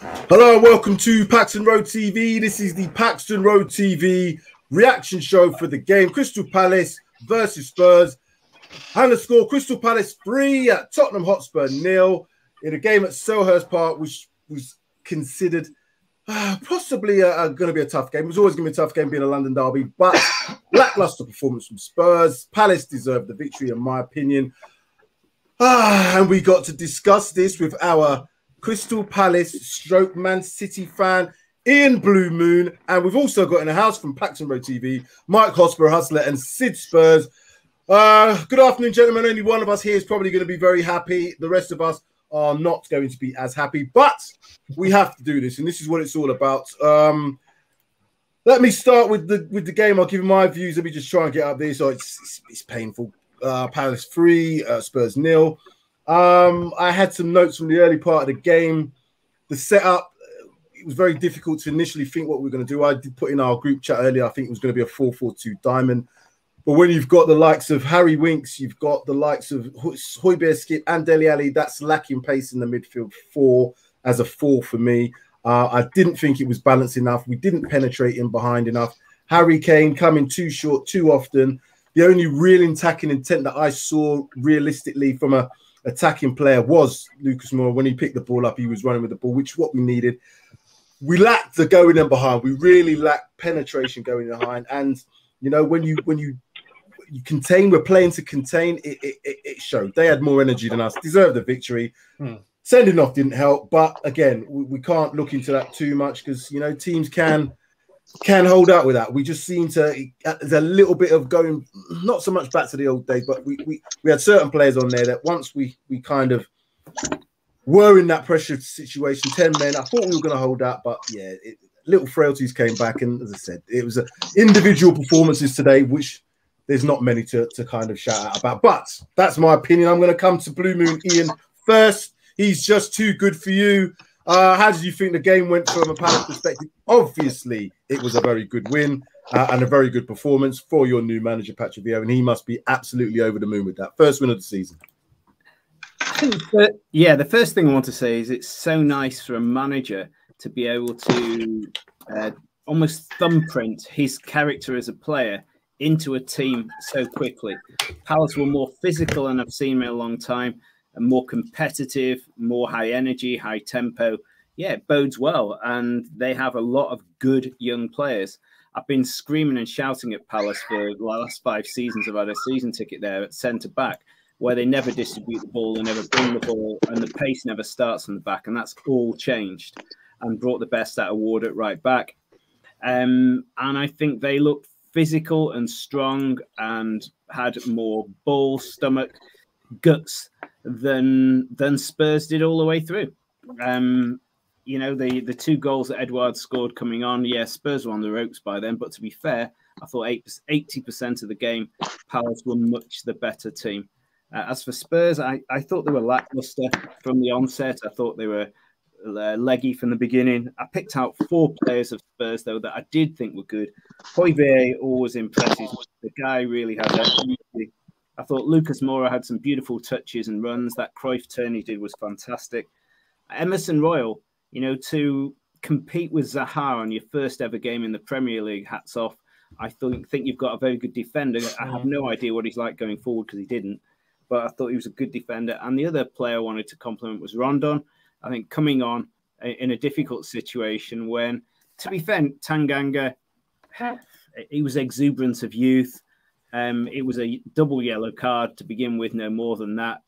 Hello and welcome to Paxton Road TV. This is the Paxton Road TV reaction show for the game Crystal Palace versus Spurs. And the score, Crystal Palace 3 at Tottenham Hotspur 0 in a game at Selhurst Park, which was considered possibly going to be a tough game. It was always going to be a tough game being a London derby, but lackluster performance from Spurs. Palace deserved the victory, in my opinion. And we got to discuss this with our Crystal Palace stroke Man City fan, Ian Blue Moon. And we've also got in the house from Paxton Road TV, Mike Hotspur Hustler and Sid Spurs. Good afternoon, gentlemen. Only one of us here is probably going to be very happy. The rest of us are not going to be as happy, but we have to do this, and this is what it's all about. Let me start with the game. I'll give you my views. Let me just try and get up there. So it's painful. Palace 3, Spurs 0. I had some notes from the early part of the game. The setup, it was very difficult to initially think what we were going to do. I did put in our group chat earlier, I think it was going to be a 4-4-2 diamond. But when you've got the likes of Harry Winks, you've got the likes of Hojbjerg, Skip and Dele Alli, that's lacking pace in the midfield as a 4 for me. I didn't think it was balanced enough. We didn't penetrate in behind enough. Harry Kane coming too short too often. The only real attacking intent that I saw realistically from a attacking player was Lucas Moura. When he picked the ball up, he was running with the ball, which is what we needed. We lacked the going in behind. We really lacked penetration going in behind. And you know, when you contain, we're playing to contain, it showed. They had more energy than us, deserved the victory. Sending off didn't help, but again, we can't look into that too much because, you know, teams can hold out with that. We just seem to, there's a little bit of going, not so much back to the old days, but we had certain players on there that once we kind of were in that pressure situation, 10 men, I thought we were going to hold out, but yeah, little frailties came back. And as I said, it was individual performances today, which there's not many to kind of shout out about. But that's my opinion. I'm going to come to Blue Moon Ian first. He's just too good for you. How did you think the game went from a Palace perspective? Obviously, it was a very good win and a very good performance for your new manager, Patrick Vieira, and he must be absolutely over the moon with that. First win of the season. I think the first thing I want to say is it's so nice for a manager to be able to almost thumbprint his character as a player into a team so quickly. Palace were more physical than I've seen in a long time, and more competitive, more high energy, high tempo. Yeah, it bodes well, and they have a lot of good young players. I've been screaming and shouting at Palace for the last 5 seasons. I've had a season ticket there at centre-back, where they never distribute the ball, they never bring the ball, and the pace never starts from the back, and that's all changed, and brought the best out of Ward at right back. And I think they looked physical and strong and had more ball, stomach, guts than Spurs did all the way through. You know, the 2 goals that Edouard scored coming on, yeah, Spurs were on the ropes by then, but to be fair, I thought 80% of the game, Palace were much the better team. As for Spurs, I thought they were lackluster from the onset. I thought they were leggy from the beginning. I picked out 4 players of Spurs, though, that I did think were good. Hojbjerg always impresses. The guy really has that. I thought Lucas Moura had some beautiful touches and runs. That Cruyff turn he did was fantastic. Emerson Royal, you know, to compete with Zaha on your first ever game in the Premier League, hats off. I think you've got a very good defender. I have no idea what he's like going forward because he didn't, but I thought he was a good defender. And the other player I wanted to compliment was Rondon. I think coming on in a difficult situation when, to be fair, Tanganga, he was exuberant of youth. It was a double yellow card to begin with, no more than that.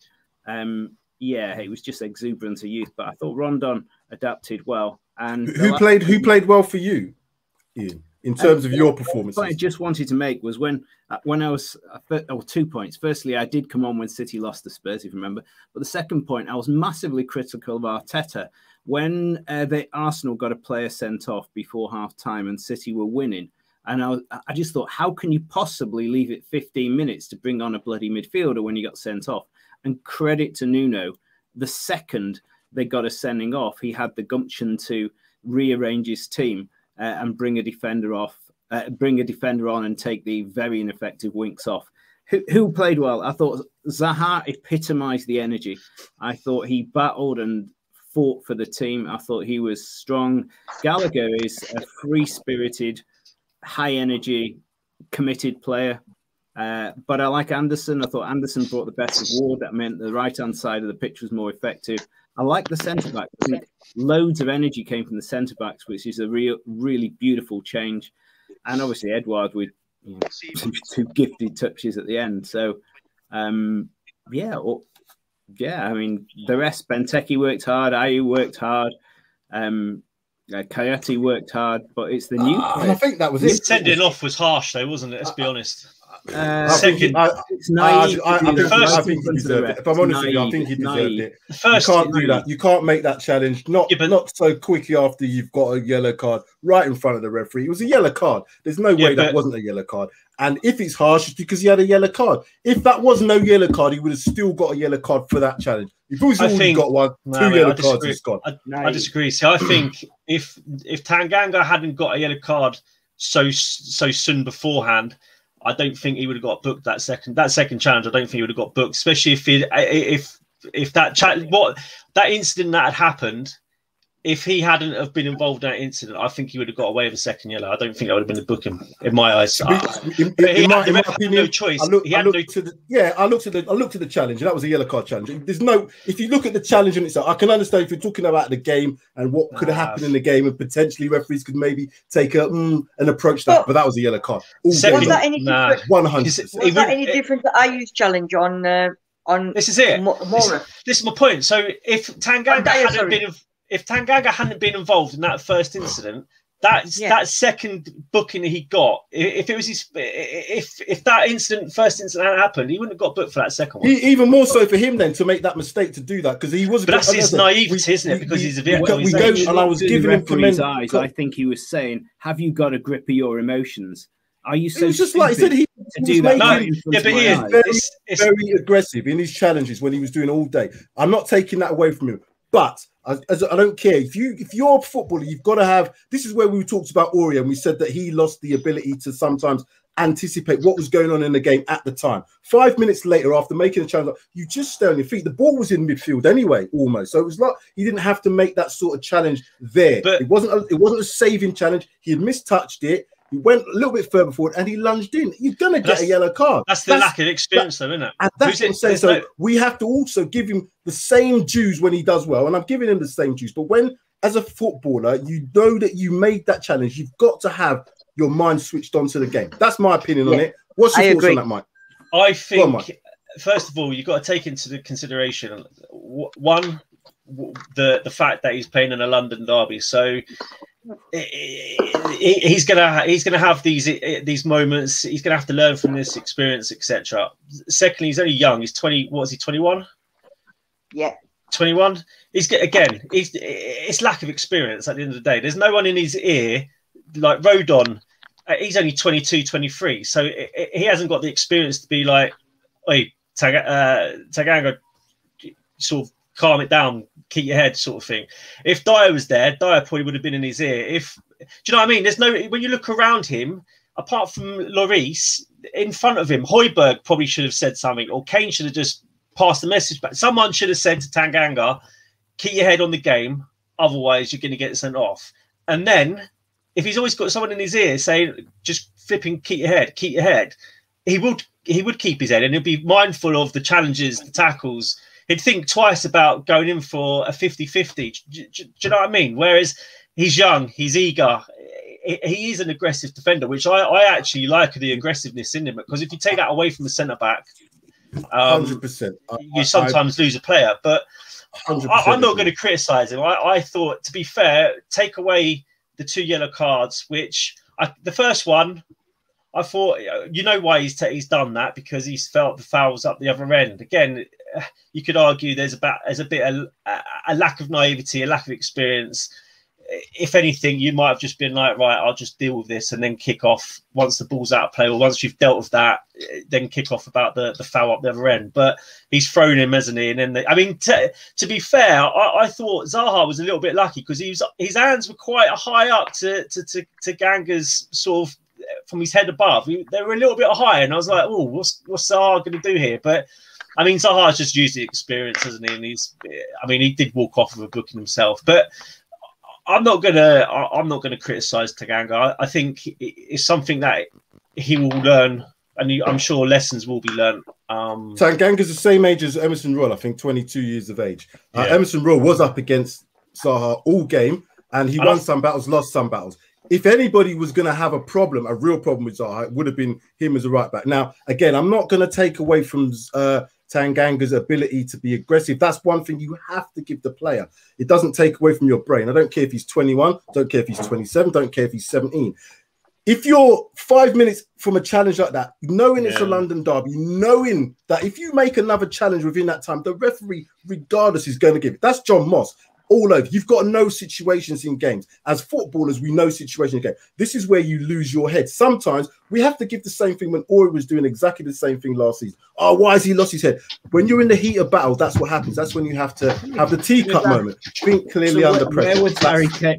Yeah, it was just exuberant of youth, but I thought Rondon adapted well. And who played well for you, Ian, in terms of your performances? What I just wanted to make was when I was 2 points. Firstly, I did come on when City lost to Spurs, if you remember. But the second point, I was massively critical of Arteta when Arsenal got a player sent off before half time and City were winning. And I just thought, how can you possibly leave it 15 minutes to bring on a bloody midfielder when you got sent off? And credit to Nuno, the second they got a sending off, he had the gumption to rearrange his team and bring a defender on and take the very ineffective Winks off. Who played well? I thought Zaha epitomised the energy. I thought he battled and fought for the team. I thought he was strong. Gallagher is a free-spirited, high-energy, committed player. But I like Anderson. I thought Anderson brought the best of Ward. That meant the right-hand side of the pitch was more effective. I like the centre-back. I think loads of energy came from the centre-backs, which is a really beautiful change. And obviously Edouard with two gifted touches at the end. So, I mean, the rest, Benteke worked hard, Ayew worked hard, Coyote worked hard, but it's the new and I think that was it. Sending off was harsh, though, wasn't it? Let's be honest. I think he deserved it. If I'm honest with you, I think he deserved it. You can't do that. You can't make that challenge. Not so quickly after you've got a yellow card right in front of the referee. It was a yellow card. There's no way that wasn't a yellow card. And if it's harsh, it's because he had a yellow card. If that was no yellow card, he would have still got a yellow card for that challenge. If he's already got one, two yellow cards, he's gone. I disagree. So I think if Tanganga hadn't got a yellow card so soon beforehand, I don't think he would have got booked that second challenge. I don't think he would have got booked, especially if that incident that had happened. If he hadn't have been involved in that incident, I think he would have got away with a second yellow. I don't think I would have been to book him in my eyes. In my opinion, no choice. I looked at the challenge, and that was a yellow card challenge. There's no. If you look at the challenge in itself, I can understand if you're talking about the game and what could have happened in the game, and potentially referees could maybe take an approach that. But that was a yellow card. Was that any different? 100%. Was that any different to Ayew's challenge on? This is it. This is my point. So if Tanganga hadn't been involved in that first incident, that second booking that he got, if that first incident hadn't happened, he wouldn't have got booked for that second one. Even more so for him then to make that mistake to do that, because he was. But that's his naivety, isn't it? Because he's a bit. And I was giving him comments. I think he was saying, "Have you got a grip of your emotions? Are you so?" It's just like he said, he was very aggressive in his challenges when he was doing all day. I'm not taking that away from him. But I don't care. If you're a footballer, you've got to have. This is where we talked about Ori, and we said that he lost the ability to sometimes anticipate what was going on in the game at the time. 5 minutes later, after making a challenge, you just stay on your feet. The ball was in midfield anyway, almost. So it was like he didn't have to make that sort of challenge there. But it wasn't a saving challenge. He had mistouched it. He went a little bit further forward and he lunged in. You're going to get a yellow card. That's the lack of experience, though, isn't it? And that's what I'm saying. So we have to also give him the same dues when he does well. And I'm giving him the same dues. But when, as a footballer, you know that you made that challenge, you've got to have your mind switched on to the game. That's my opinion on it. What's your thoughts on that, Mike? I think, first of all, you've got to take into the consideration, one, the fact that he's playing in a London derby. So he's gonna have these moments. He's gonna have to learn from this experience, etc. Secondly, he's only young. He's 20. What is he? 21. Yeah, 21. It's lack of experience. At the end of the day, there's no one in his ear like Rodon. He's only 22, 23. So he hasn't got the experience to be like, "Hey, Tanganga, sort of calm it down, keep your head," sort of thing. If Dyer was there, Dyer probably would have been in his ear. Do you know what I mean? There's no, when you look around him, apart from Lloris, in front of him, Højbjerg probably should have said something, or Kane should have just passed the message back. Someone should have said to Tanganga, keep your head on the game, otherwise you're going to get sent off. And then, if he's always got someone in his ear saying, just flipping, keep your head, he would keep his head, and he'll be mindful of the challenges, the tackles. He'd think twice about going in for a 50-50. Do you know what I mean? Whereas he's young, he's eager. He is an aggressive defender, which I actually like the aggressiveness in him. Because if you take that away from the centre-back, 100%, you sometimes lose a player. But I'm not going to criticise him. I thought, to be fair, take away the 2 yellow cards, which the first one, I thought, you know why he's done that, because he's felt the fouls up the other end. Again, you could argue there's a bit of a lack of naivety, a lack of experience. If anything, you might have just been like, right, I'll just deal with this and then kick off once the ball's out of play, or once you've dealt with that, then kick off about the foul up the other end. But he's thrown him, hasn't he? And then to be fair, I thought Zaha was a little bit lucky because his hands were quite high up to Ganga's sort of, from his head above. They were a little bit high, and I was like, oh, what's Zaha going to do here? But I mean, Zaha's just used the experience, hasn't he? And I mean, he did walk off of a booking himself, but I'm not gonna criticize Tanganga. I think it's something that he will learn, and I'm sure lessons will be learned. Tanganga's the same age as Emerson Royal, I think 22 years of age. Emerson Royal was up against Zaha all game, and he won some battles, lost some battles. If anybody was going to have a real problem with Zaha, it would have been him as a right back. Now, again, I'm not going to take away from Tanganga's ability to be aggressive. That's one thing you have to give the player. It doesn't take away from your brain. I don't care if he's 21, don't care if he's 27, don't care if he's 17. If you're 5 minutes from a challenge like that, knowing it's a London derby, knowing that if you make another challenge within that time, the referee, regardless, is going to give it. That's John Moss. All over. You've got to know situations in games. As footballers, we know situations in games. This is where you lose your head. Sometimes we have to give the same thing when Ori was doing exactly the same thing last season. Oh, why has he lost his head? When you're in the heat of battle, that's what happens. That's when you have to have the teacup moment. Think clearly under pressure.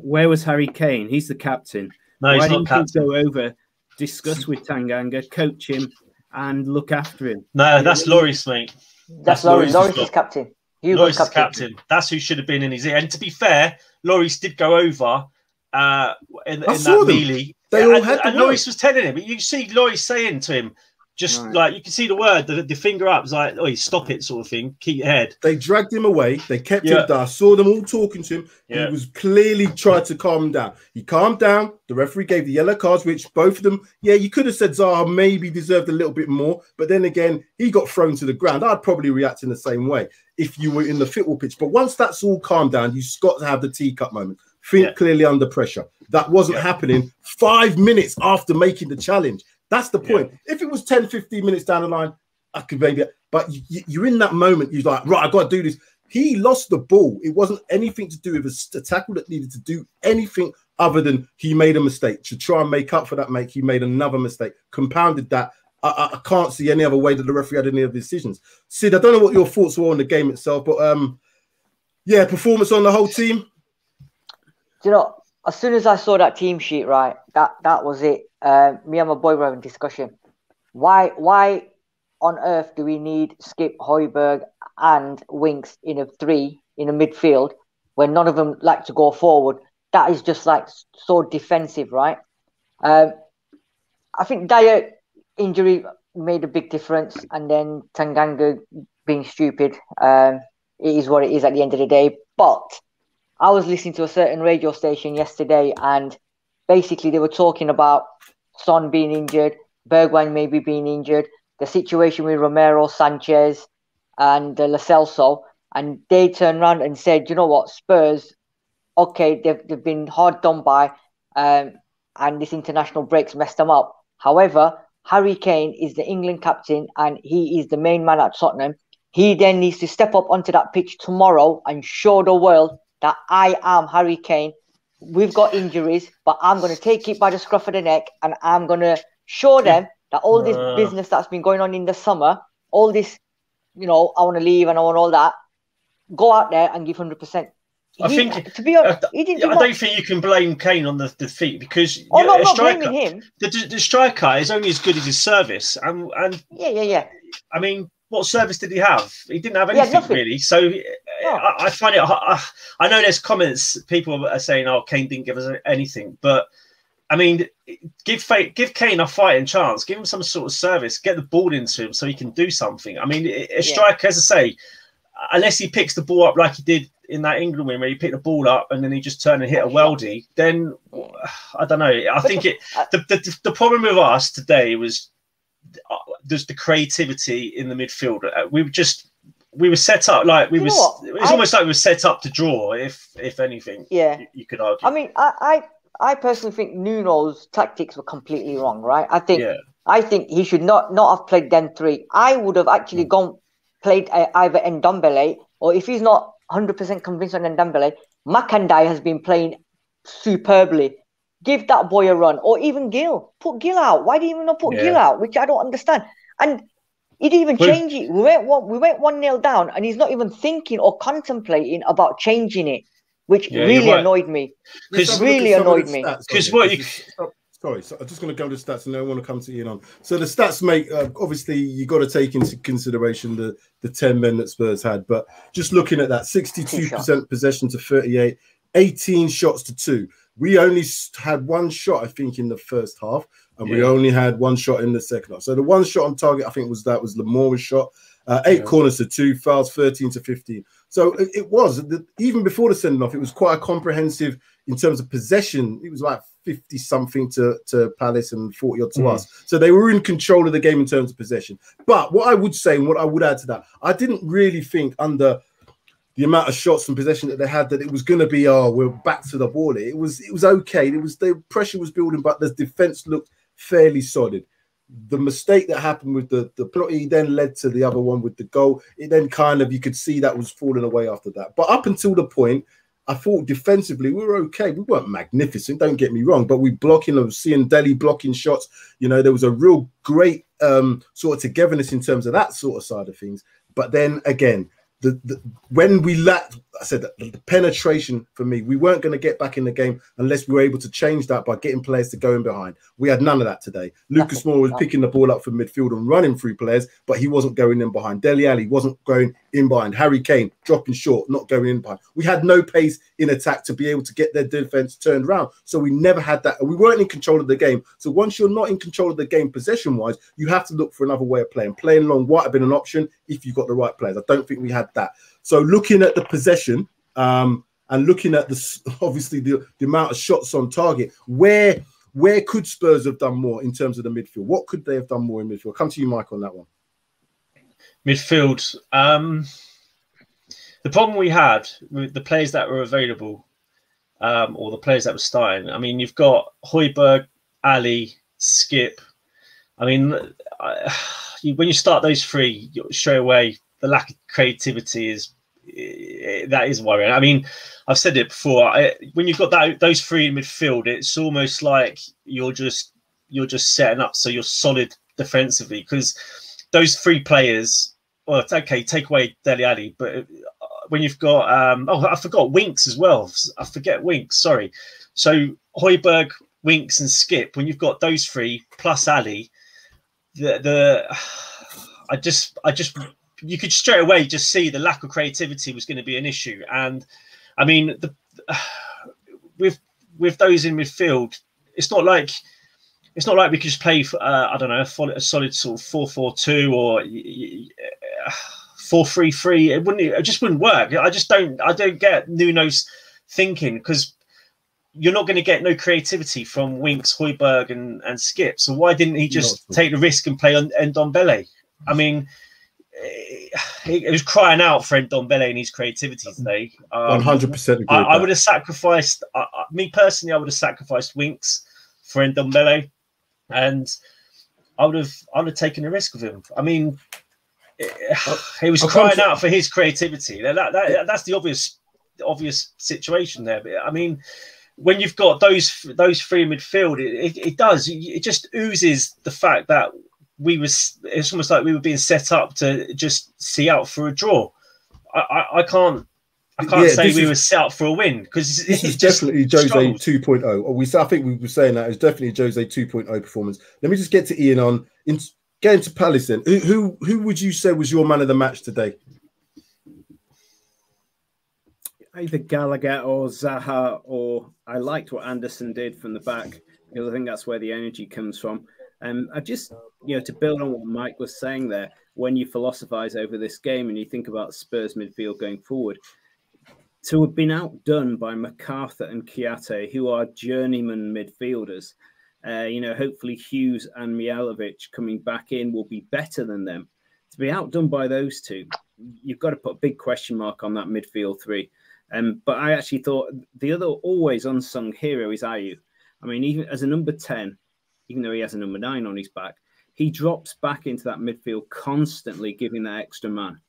Where was Harry Kane? He's the captain. No, he's why not didn't captain. He go over, discuss with Tanganga, coach him, and look after him? No, that's Lloris, mate. That's Lloris. Lloris is captain. Lloris is captain. That's who should have been in his ear. And to be fair, Lloris did go over in that melee. They all had and Lloris was telling him. You see Lloris saying to him, just like you can see the word, the finger up. It's like, oh, stop it, sort of thing. Keep your head. They dragged him away. They kept him down. I saw them all talking to him. He was clearly trying to calm him down. He calmed down. The referee gave the yellow cards, which both of them, you could have said Zaha maybe deserved a little bit more. But then again, he got thrown to the ground. I'd probably react in the same way if you were in the football pitch. But once that's all calmed down, you've got to have the teacup moment. Think clearly under pressure. That wasn't happening 5 minutes after making the challenge. That's the point. If it was 10, 15 minutes down the line, I could maybe, but you're in that moment. You're like, right, I got to do this. He lost the ball. It wasn't anything to do with a tackle that needed to do anything other than he made a mistake. To try and make up for that, he made another mistake. Compounded that. I can't see any other way that the referee had any other decisions. Sid, I don't know what your thoughts were on the game itself, but performance on the whole team. You know, as soon as I saw that team sheet, right, that was it. Me and my boy were having a discussion. Why on earth do we need Skip, Højbjerg and Winks in a three in a midfield when none of them like to go forward? That is just like so defensive, right? I think Dyer injury made a big difference, and then Tanganga being stupid. It is what it is at the end of the day. But I was listening to a certain radio station yesterday, and basically they were talking about Son being injured, Bergwijn maybe being injured, the situation with Romero, Sanchez, and Lo Celso, and they turned around and said, you know what, Spurs, okay, they've been hard done by, and this international break's messed them up. However, Harry Kane is the England captain, and he is the main man at Tottenham. He then needs to step up onto that pitch tomorrow and show the world that I am Harry Kane. We've got injuries, but I'm going to take it by the scruff of the neck, and I'm going to show them that all this business that's been going on in the summer, all this, you know, I want to leave and I want all that, go out there and give 100%. I think, to be honest, he didn't do I much. don't think you can blame Kane on the defeat, because I'm not blaming him. The striker is only as good as his service, and I mean, what service did he have? He didn't have anything really. So I find it. I know there's comments. People are saying, "Oh, Kane didn't give us anything," but I mean, give Kane a fighting chance. Give him some sort of service. Get the ball into him so he can do something. I mean, a striker, as I say, unless he picks the ball up like he did in that England win, where he picked the ball up and then he just turned and hit a weldy, then I don't know. I think the problem with us today was just the creativity in the midfield. We were set up like it was almost like we were set up to draw, if anything. Yeah, you could argue. I mean, I personally think Nuno's tactics were completely wrong. Right? I think he should not have played them three. I would have actually played either Ndombele, or if he's not 100% convinced on Ndombele, Makandai has been playing superbly. Give that boy a run, or even Gil. Put Gil out. Why do you even not put Gil out? Which I don't understand. And he didn't even change it. We went 1-0 down, and he's not even thinking or contemplating about changing it, which really annoyed me. Because what you Sorry, so I'm just going to go to the stats, and then I want to come to Ian on. So the stats, mate, obviously you got to take into consideration the 10 men that Spurs had, but just looking at that, 62% possession to 38, 18 shots to 2. We only had one shot, I think, in the first half, and we only had one shot in the second half. So the one shot on target, I think, was Lamora's shot. 8 corners to 2, fouls 13 to 15. So it was, even before the sending off, it was quite a comprehensive in terms of possession. It was like 50 something to Palace and 40 odd to us. So they were in control of the game in terms of possession. But what I would say, and what I would add to that, I didn't really think under the amount of shots and possession that they had that it was going to be, oh, we're back to the ball. It was okay. The pressure was building, but the defense looked fairly solid. The mistake that happened with the penalty then led to the other one with the goal. It then kind of, you could see that was falling away after that. But up until the point, I thought defensively we were okay. We weren't magnificent, don't get me wrong, but we blocking, I was seeing Dele blocking shots. You know, there was a real great sort of togetherness in terms of that sort of side of things. But then again, when we lacked, I said that the penetration for me, we weren't going to get back in the game unless we were able to change that by getting players to go in behind. We had none of that today. Lucas Moura was picking the ball up from midfield and running through players, but he wasn't going in behind. Dele Alli wasn't going in behind. Harry Kane dropping short, not going in behind. We had no pace in attack to be able to get their defense turned around. So we never had that. We weren't in control of the game. So once you're not in control of the game possession-wise, you have to look for another way of playing. Playing long might have been an option if you've got the right players. I don't think we had that. So looking at the possession and looking at obviously the amount of shots on target, where could Spurs have done more in terms of the midfield? What could they have done more in midfield? Come to you, Mike, on that one. Midfield. The problem we had with the players that were available, or the players that were starting, I mean, you've got Højbjerg, Ali, Skip. I mean, when you start those three, straight away, the lack of creativity is worrying. I mean, I've said it before. When you've got those three in midfield, it's almost like you're just setting up so you're solid defensively, because those three players. Well, it's okay, take away Dele Alli, but when you've got I forgot Winks as well. I forget Winks. Sorry. So Højbjerg, Winks, and Skip. When you've got those three plus Ali, you could straight away just see the lack of creativity was going to be an issue. And I mean, with those in midfield, it's not like we could just play I don't know, a solid sort of 4-4-2 or 4-3-3. It just wouldn't work. I don't get Nuno's thinking, because you're not going to get no creativity from Winks, Højbjerg, and Skip. So why didn't he just take the risk and play on Ndombele? I mean, he was crying out for Ndombele and his creativity today. 100% agree. I would have sacrificed, me personally, I would have sacrificed Winks for Ndombele, and I would have taken a risk with him. I mean, he was crying out for his creativity. That's the obvious situation there. But I mean, when you've got those three in midfield, it just oozes the fact that it's almost like we were being set up to just see out for a draw. I can't say we were set up for a win, because this is definitely Jose 2.0. I think we were saying that it's definitely Jose 2.0 performance. Let me just get to Ian on getting to Palace then. Who would you say was your man of the match today? Either Gallagher or Zaha, or I liked what Anderson did from the back, because I think that's where the energy comes from. I just, to build on what Mike was saying there, when you philosophize over this game and you think about Spurs midfield going forward, to have been outdone by MacArthur and Kiate, who are journeyman midfielders, hopefully Hughes and Mihailovic coming back in will be better than them. To be outdone by those two, you've got to put a big question mark on that midfield three. But I actually thought the other always unsung hero is Ayew. I mean, even as a number 10, even though he has a number 9 on his back, he drops back into that midfield constantly, giving that extra man,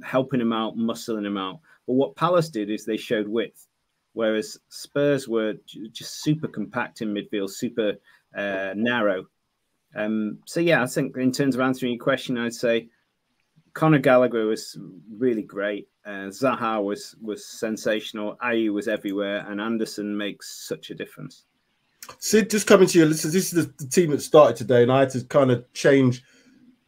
helping him out, muscling him out. But what Palace did is they showed width, whereas Spurs were just super compact in midfield, super narrow. So, yeah, I think in terms of answering your question, I'd say Conor Gallagher was really great. Zaha was sensational. Ayew was everywhere, and Anderson makes such a difference. Sid, just coming to you. Listen, this is the team that started today, and I had to kind of change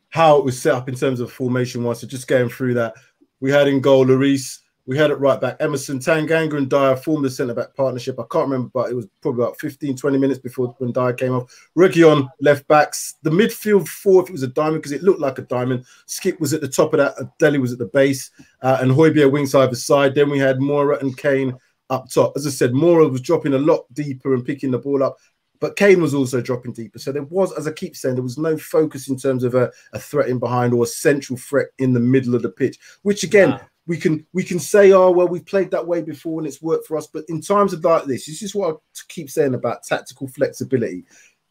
how it was set up in terms of formation-wise. So just going through that, we had in goal Lloris. We had it right back. Emerson, Tanganga and Dyer formed the centre-back partnership. I can't remember, but it was probably about 15, 20 minutes before when Dyer came off. Reguilon, left-backs. The midfield four, if it was a diamond, because it looked like a diamond. Skip was at the top of that. Dele was at the base. And Hojbjerg wings either side. Then we had Moura and Kane up top. As I said, Moura was dropping a lot deeper and picking the ball up. But Kane was also dropping deeper. So there was, as I keep saying, there was no focus in terms of a threat in behind or a central threat in the middle of the pitch, which, again, we can say, oh, well, we've played that way before and it's worked for us. But in times of like this is what I keep saying about tactical flexibility.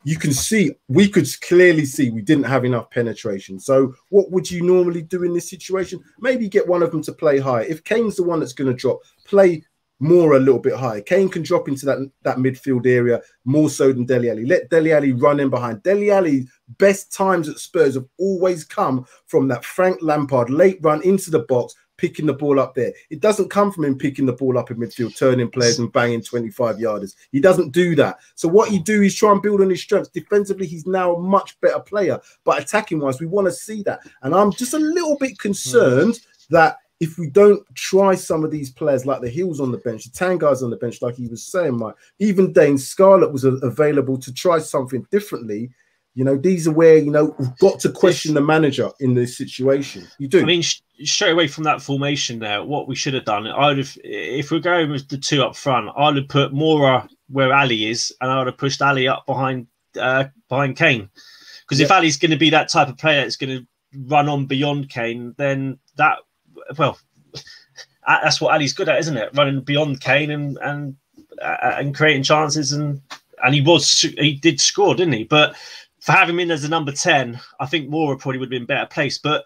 You can see, we could clearly see we didn't have enough penetration. So what would you normally do in this situation? Maybe get one of them to play high. If Kane's the one that's going to drop, play more a little bit higher. Kane can drop into that midfield area more so than Dele Alli. Let Dele Alli run in behind. Dele Alli's best times at Spurs have always come from that Frank Lampard late run into the box, picking the ball up there. It doesn't come from him picking the ball up in midfield, turning players and banging 25-yarders. He doesn't do that. So what you do is try and build on his strengths. Defensively, he's now a much better player. But attacking-wise, we want to see that. And I'm just a little bit concerned that if we don't try some of these players like the Hills on the bench, the Tangar's on the bench, like he was saying, Mike, even Dane Scarlett was available to try something differently. You know, these are where, you know, we've got to question the manager in this situation. You do. I mean, straight away from that formation there, what we should have done, if we're going with the two up front, I'd have put Moura where Ali is, and I would have pushed Ali up behind Kane. Because if Ali's going to be that type of player that's going to run on beyond Kane, then that's what Ali's good at, isn't it? Running beyond Kane and creating chances, and he did score, didn't he? But for having him in as a number 10, I think Moura probably would have been better placed. But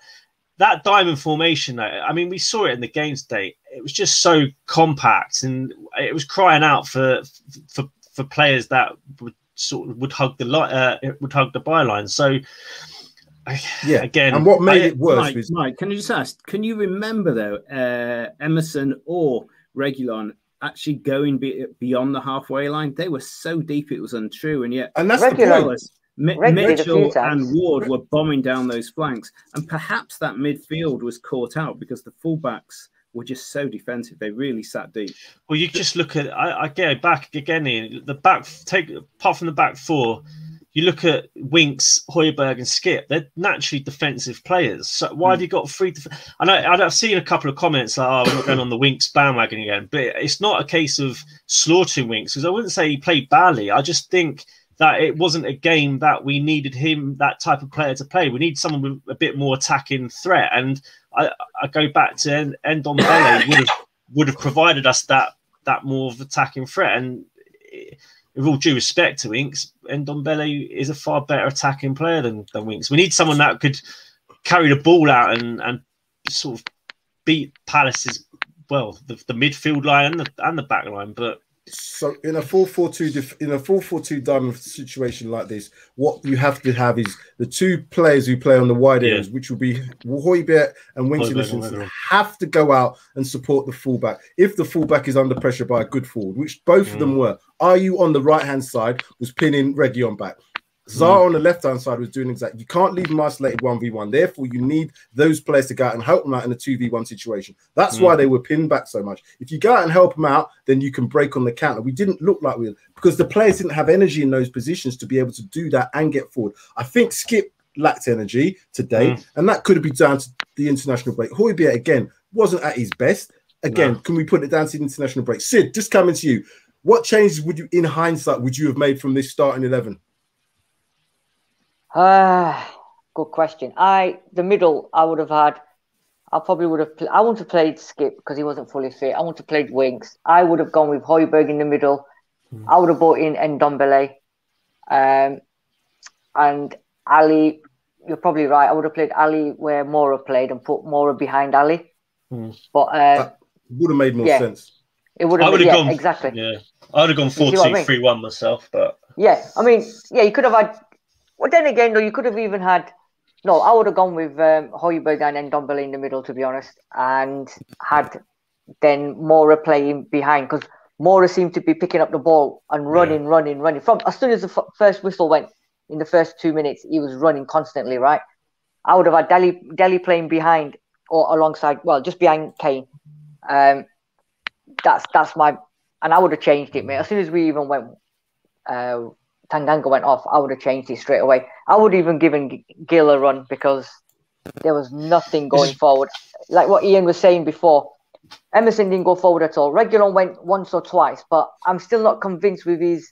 that diamond formation, I mean, we saw it in the game today. It was just so compact, and it was crying out for players that would hug the byline. So. Yeah, again, and what made it worse was Mike. Can you just ask? Can you remember though, Emerson or Reguilon actually going beyond the halfway line? They were so deep it was untrue, and yet that's the point. Mitchell and Ward were bombing down those flanks, and perhaps that midfield was caught out because the fullbacks were just so defensive. They really sat deep. Well, you just look at I go back again. The back apart from the back four. You look at Winks, Hojbjerg, and Skip. They're naturally defensive players. So why have you got three? I've seen a couple of comments like, "Oh, we're not going on the Winks bandwagon again." But it's not a case of slaughtering Winks, because I wouldn't say he played badly. I just think that it wasn't a game that we needed that type of player to play. We need someone with a bit more attacking threat. And I go back to Ndombele would have provided us that more of attacking threat. And with all due respect to Winks, Ndombele is a far better attacking player than Winks. We need someone that could carry the ball out and sort of beat Palace's, the midfield line and the back line. But so in a 4-4-2 diamond situation like this, what you have to have is the two players who play on the wide areas, which will be Hojbjerg and Winks, have to go out and support the fullback. If the fullback is under pressure by a good forward, which both of them were, Ayew on the right-hand side was pinning Reguilon back. Zaha on the left-hand side was doing exactly. You can't leave them isolated 1v1. Therefore, you need those players to go out and help them out in a 2v1 situation. That's why they were pinned back so much. If you go out and help them out, then you can break on the counter. We didn't look like we were, because the players didn't have energy in those positions to be able to do that and get forward. I think Skip lacked energy today, and that could have been down to the international break. Hojbjerg, again, wasn't at his best. Again, can we put it down to the international break? Sid, just coming to you. What changes would you, in hindsight, would you have made from this starting 11? Good question. The middle, I would have had. I wouldn't have played Skip because he wasn't fully fit. I wouldn't have played Winks. I would have gone with Hojbjerg in the middle. I would have brought in Ndombele. And Ali, you're probably right. I would have played Ali where Moura played and put Moura behind Ali. But that would have made more sense. It would have gone exactly. Yeah, I would have gone 4-2-3-1 myself. But I mean, you could have had. Well, then again, though, you could have even had. No, I would have gone with Hojbjerg and Ndombele in the middle, to be honest, and had then Moura playing behind, because Mora seemed to be picking up the ball and running. From as soon as the first whistle went in the first 2 minutes, he was running constantly, right? I would have had Dele playing behind or alongside, well, just behind Kane. That's my, and I would have changed it, mate. As soon as we even went, Tanganga went off, I would have changed it straight away. I would have even given Gill a run because there was nothing going forward. Like what Ian was saying before, Emerson didn't go forward at all. Reguilon went once or twice, but I'm still not convinced with his.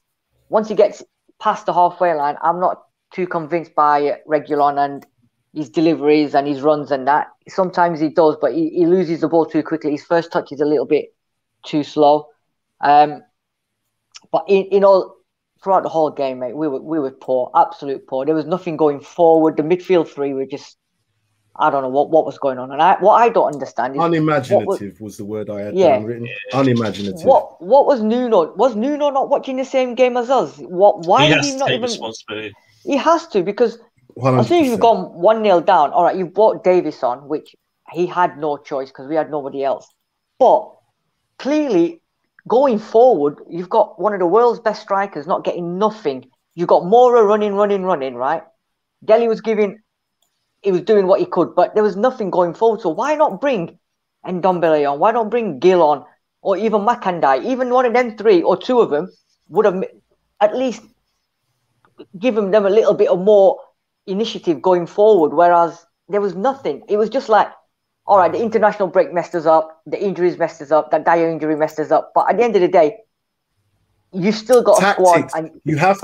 Once he gets past the halfway line, I'm not too convinced by Reguilon and his deliveries and his runs and that. Sometimes he does, but he loses the ball too quickly. His first touch is a little bit too slow. But in all, throughout the whole game, mate, we were poor, absolute poor. There was nothing going forward. The midfield three were just, I don't know what was going on. And what I don't understand is unimaginative was the word I had down written. Unimaginative. What was Nuno? Was Nuno not watching the same game as us? Why did he not even? Responsibility. He has to, because 100%. As soon as you've gone 1-0 down, all right, you brought Davis on, which he had no choice because we had nobody else. But clearly, going forward, you've got one of the world's best strikers not getting nothing. You've got Mora running, right? Dele was doing what he could, but there was nothing going forward. So why not bring Ndombele on? Why not bring Gill on? Or even Makandai? Even one of them three or two of them would have at least given them a little bit of more initiative going forward, whereas there was nothing. It was just like, all right, the international break messed us up, the injuries messed us up, that Dyer injury messed us up. But at the end of the day, you've still got a squad, and you have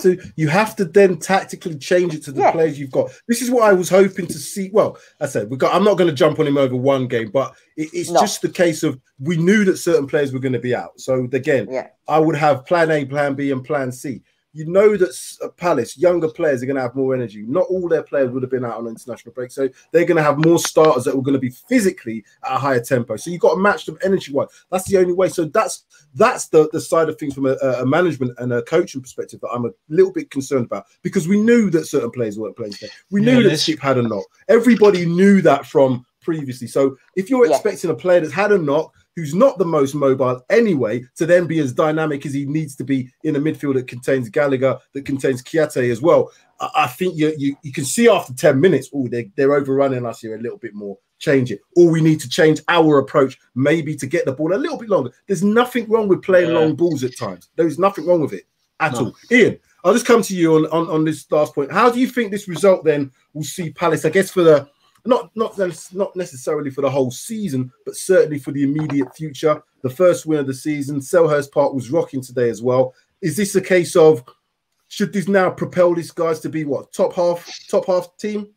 to then tactically change it to the players you've got. This is what I was hoping to see. Well, I said I'm not going to jump on him over one game, but it's just the case of we knew that certain players were going to be out. So again, I would have plan A, plan B, and plan C. You know that Palace, younger players, are going to have more energy. Not all their players would have been out on international break. So they're going to have more starters that were going to be physically at a higher tempo. So you've got to match them energy-wise. That's the only way. So that's the side of things from a management and a coaching perspective that I'm a little bit concerned about, because we knew that certain players weren't playing today. We knew that Skip had a knock. Everybody knew that from previously. So if you're expecting a player that's had a knock, who's not the most mobile anyway, to then be as dynamic as he needs to be in a midfield that contains Gallagher, that contains Kiate as well, I think you can see after 10 minutes, they're overrunning us here a little bit more. Change it. Or we need to change our approach, maybe to get the ball a little bit longer. There's nothing wrong with playing long balls at times. There's nothing wrong with it at all. Ian, I'll just come to you on this last point. How do you think this result then will see Palace, I guess, for the not necessarily for the whole season, but certainly for the immediate future? The first win of the season. Selhurst Park was rocking today as well. Is this a case of, should this now propel these guys to be what, top half team?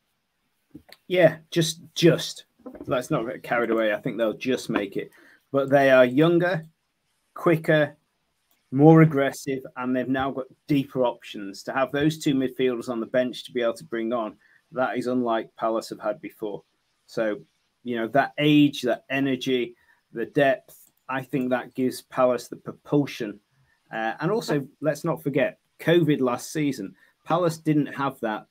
Yeah, just let's not get carried away. I think they'll just make it, but they are younger, quicker, more aggressive, and they've now got deeper options. To have those two midfielders on the bench to be able to bring on, that is unlike Palace have had before. So, you know, that age, that energy, the depth, I think that gives Palace the propulsion. And also, let's not forget, COVID last season, Palace didn't have that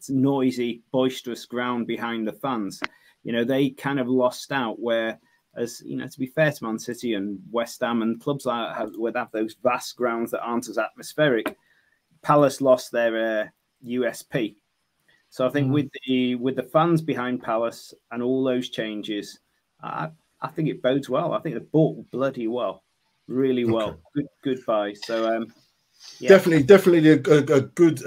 noisy, boisterous ground behind the fans. You know, they kind of lost out, where, as you know, to be fair to Man City and West Ham and clubs would have those vast grounds that aren't as atmospheric, Palace lost their USP. So I think with the fans behind Palace and all those changes, I think it bodes well. I think they bought bloody well, really well. Good buy. So definitely a good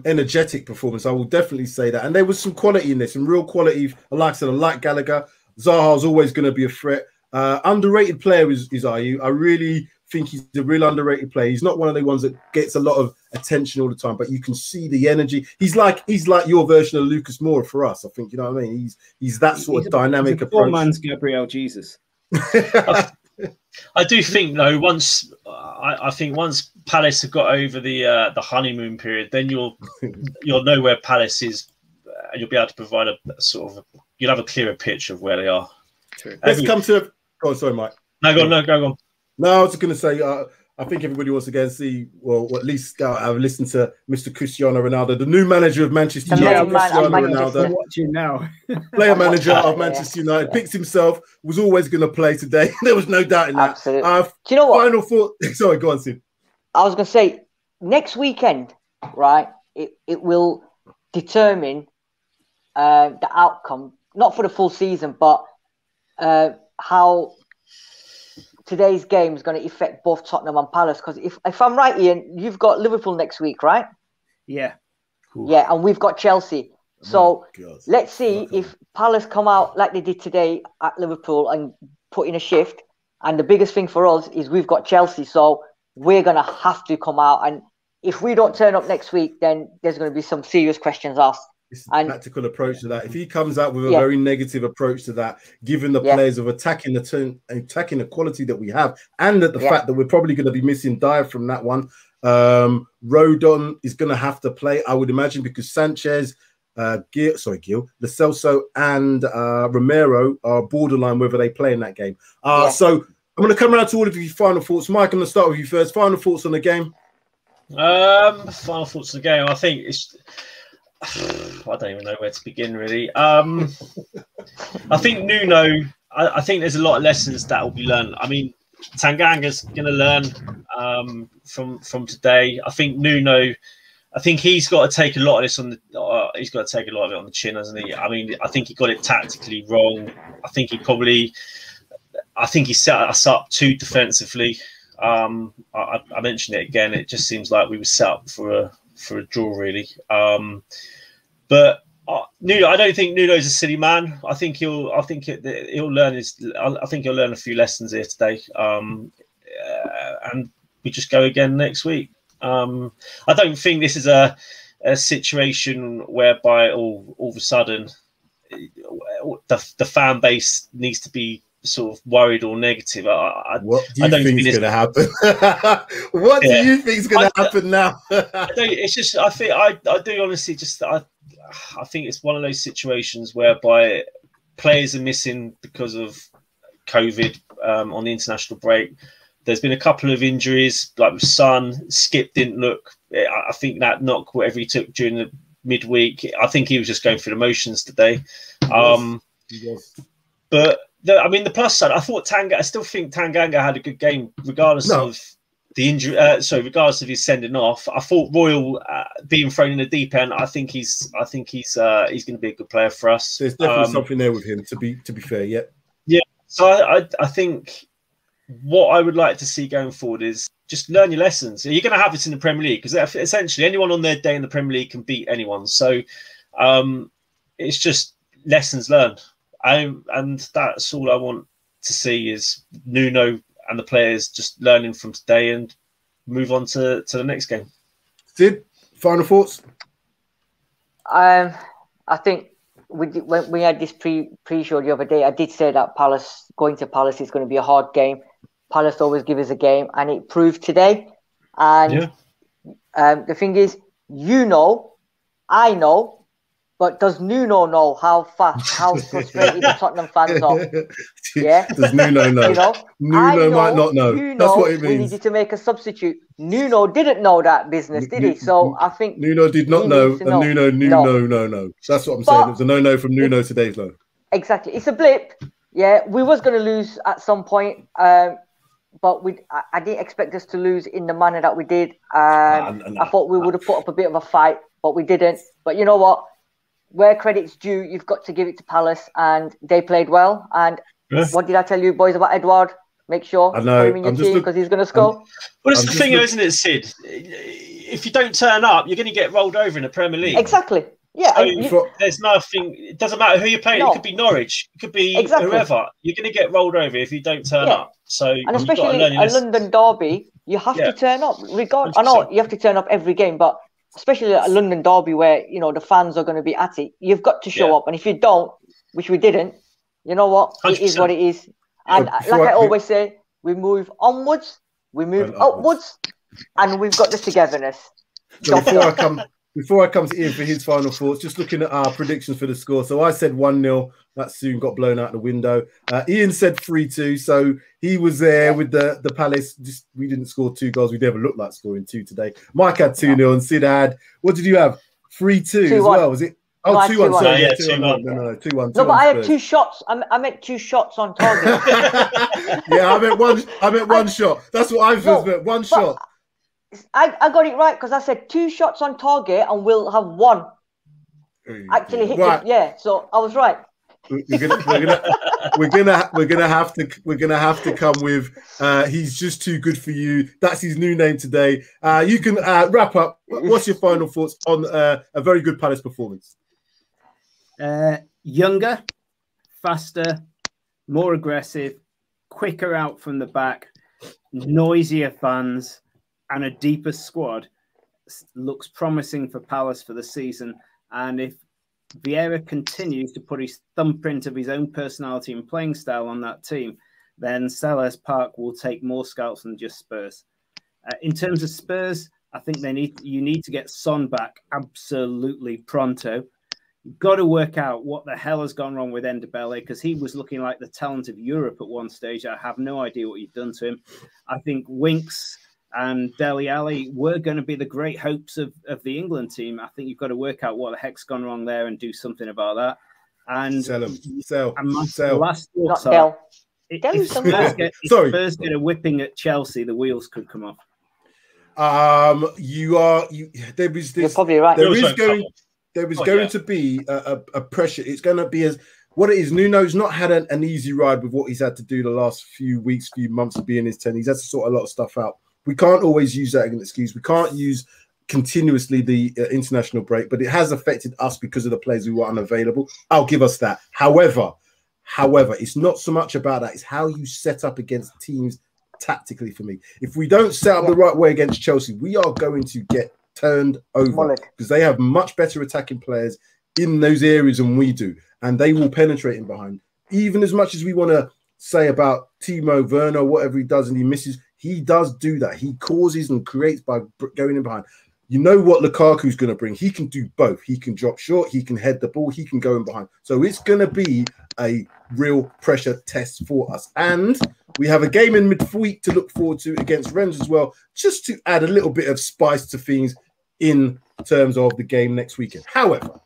energetic performance. I will definitely say that. And there was some quality in this, some real quality. Like I said, I like Gallagher. Zaha is always going to be a threat. Underrated player is Ayew. I really think he's a real underrated player. He's not one of the ones that gets a lot of attention all the time, but you can see the energy. He's like your version of Lucas Moura for us. I think, you know what I mean. He's that sort of dynamic approach. Poor man's Gabriel Jesus. I do think though, once Palace have got over the honeymoon period, then you'll know where Palace is, and you'll be able to provide a sort of you'll have a clearer picture of where they are. True. Let's come to. Oh, sorry, Mike. No, go on. No, I was going to say, I think everybody wants to go and see, well, at least I've listened to Mr. Cristiano Ronaldo, the new manager of Manchester United. Cristiano Ronaldo, I'm watching now. Player manager of Manchester United, picks himself, was always going to play today. There was no doubt in that. Absolutely. Do you know what? Final thought. Sorry, go on, Sid. I was going to say, next weekend, right, it will determine the outcome, not for the full season, but how today's game is going to affect both Tottenham and Palace. Because if I'm right, Ian, you've got Liverpool next week, right? Yeah. Cool. Yeah, and we've got Chelsea. So let's see if Palace come out like they did today at Liverpool and put in a shift. And the biggest thing for us is we've got Chelsea. So we're going to have to come out. And if we don't turn up next week, then there's going to be some serious questions asked. It's a tactical approach to that. If he comes out with a very negative approach to that, given the players of attacking the quality that we have, and that the fact that we're probably going to be missing Dyer from that one, Rodon is going to have to play, I would imagine, because Sanchez, Lo Celso, and Romero are borderline whether they play in that game. So I'm going to come around to all of your final thoughts. Mike, I'm going to start with you first. Final thoughts on the game. Final thoughts on the game. I think it's. I don't even know where to begin, really. I think Nuno, I think there's a lot of lessons that will be learned. I mean, Tanganga's going to learn from today. I think Nuno, I think he's got to take a lot of this on the. He's got to take a lot of it on the chin, hasn't he? I mean, I think he got it tactically wrong. I think he set us up too defensively. I mentioned it again. It just seems like we were set up for a draw, really. But Nuno, I don't think Nuno's a silly man. I think he'll learn a few lessons here today. And we just go again next week. I don't think this is a situation whereby all of a sudden the fan base needs to be sort of worried or negative. What do you think is going to happen? What do you think is going to happen now? It's just I do honestly just I think it's one of those situations whereby players are missing because of COVID on the international break. There's been a couple of injuries, like with Son. Skip didn't look. I think that knock, whatever he took during the midweek, I think he was just going through the motions today. But the plus side, I still think Tanganga had a good game, regardless of the injury. Regardless of his sending off. I thought Royal being thrown in the deep end. I think he's going to be a good player for us. There's definitely something there with him. To be fair, yeah. So I think what I would like to see going forward is just learn your lessons. You're going to have this in the Premier League because essentially anyone on their day in the Premier League can beat anyone. So it's just lessons learned. And that's all I want to see is Nuno and the players just learning from today and move on to the next game. Sid, final thoughts? I think when we had this pre-show the other day, I did say that going to Palace is going to be a hard game. Palace always give us a game, and it proved today. And the thing is, I know, but does Nuno know how frustrated the Tottenham fans are? Yeah. Does Nuno know? Nuno might not know. That's what it means. We needed to make a substitute. Nuno didn't know that business, did he? So I think Nuno did not know, and Nuno knew no. That's what I'm saying. It was a no from Nuno today's low. Exactly. It's a blip. Yeah, we was going to lose at some point, but I didn't expect us to lose in the manner that we did. I thought we would have put up a bit of a fight, but we didn't. But you know what? Where credit's due, you've got to give it to Palace, and they played well. And what did I tell you boys about Edouard? Make sure put him in your team because he's going to score. Well, it's the thing, isn't it, Sid? If you don't turn up, you're going to get rolled over in the Premier League. Exactly. Yeah. So there's nothing. It doesn't matter who you're playing. No. It could be Norwich. It could be whoever. You're going to get rolled over if you don't turn up. So and especially a London derby, you have to turn up. I know you have to turn up every game, but especially a London derby where the fans are going to be at it, you've got to show up. And if you don't, which we didn't, you know what? 100%. It is what it is. And like I always say, we move onwards, we move upwards, and we've got the togetherness. So before I come to Ian for his final thoughts, just looking at our predictions for the score. So I said 1-0. That soon got blown out the window. Ian said 3-2. So he was there with the Palace. Just we didn't score 2 goals. We never looked like scoring 2 today. Mike had 2-0 and Sid had, what did you have? 3-2 as well. Was it? Oh, no, 2-1. Sorry, yeah, 2-1. No, 2-1. No, but I had 2 shots. I meant 2 shots on target. Yeah, I meant one shot. That's what I first meant. One shot. I got it right because I said 2 shots on target and we'll have 1. Actually hit right. Yeah, so I was right. We're gonna have to come with he's just too good for you. That's his new name today. You can wrap up. What's your final thoughts on a very good Palace performance? Younger, faster, more aggressive, quicker out from the back, noisier fans, and a deeper squad looks promising for Palace for the season. And if Vieira continues to put his thumbprint of his own personality and playing style on that team, then Selhurst Park will take more scouts than just Spurs. In terms of Spurs, I think you need to get Son back absolutely pronto. You've got to work out what the hell has gone wrong with Ndebele, because he was looking like the talent of Europe at one stage. I have no idea what you've done to him. I think Winks and Dele Alli were going to be the great hopes of the England team. I think you've got to work out what the heck's gone wrong there and do something about that. And sell them. Sell. The last thoughts Not are, Del. if Spurs get a whipping at Chelsea, the wheels could come off. You're probably right. There is going to be a pressure. It's going to be as what it is. Nuno's not had an easy ride with what he's had to do the last few weeks, few months of being his 10. He's had to sort a lot of stuff out. We can't always use that as an excuse. We can't use continuously the international break, but it has affected us because of the players who were unavailable. I'll give us that. However, it's not so much about that. It's how you set up against teams tactically for me. If we don't set up the right way against Chelsea, we are going to get turned over because they have much better attacking players in those areas than we do, and they will penetrate in behind. Even as much as we want to say about Timo Werner, whatever he does and he misses, he does do that. He causes and creates by going in behind. You know what Lukaku's going to bring? He can do both. He can drop short, he can head the ball, he can go in behind. So it's going to be a real pressure test for us. And we have a game in midweek to look forward to against Rennes as well, just to add a little bit of spice to things in terms of the game next weekend. However,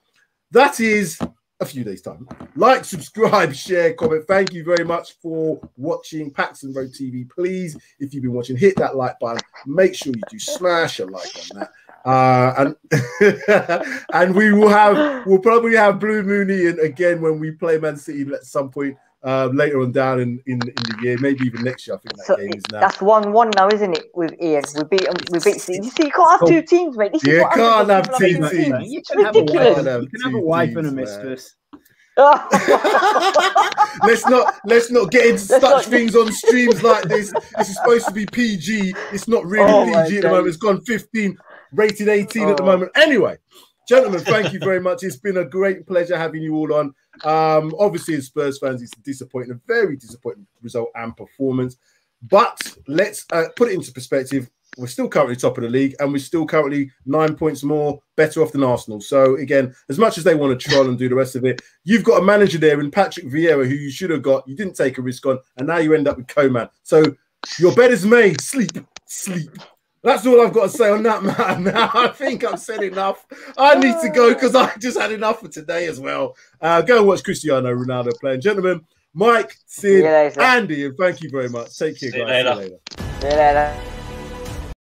that is a few days' time. Like, subscribe, share, comment. Thank you very much for watching Paxton Road TV. Please, if you've been watching, hit that like button. Make sure you do smash a like on that. And we'll probably have Blue Moon Ian again when we play Man City at some point later on down in the year, maybe even next year. I think that game is now. That's 1-1 now, isn't it? With Ian, we beat City. You see, you can't have 2 teams, mate. This you can't have 2 teams. You can have a wife and a mistress. let's not get into such things on streams like this. This is supposed to be PG. It's not really PG at the moment. It's gone 15, rated 18 at the moment. Anyway, gentlemen, thank you very much. It's been a great pleasure having you all on. Obviously, as Spurs fans, it's a very disappointing result and performance. But let's put it into perspective. We're still currently top of the league, and we're still currently 9 points more better off than Arsenal. So, again, as much as they want to troll and do the rest of it, you've got a manager there in Patrick Vieira who you should have got. You didn't take a risk on, and now you end up with Coman. So, your bed is made. Sleep. That's all I've got to say on that, man. Now, I think I've said enough. I need to go because I just had enough for today as well. Go and watch Cristiano Ronaldo playing. Gentlemen, Mike, Sid, Andy, and thank you very much. Take care, guys. See you later.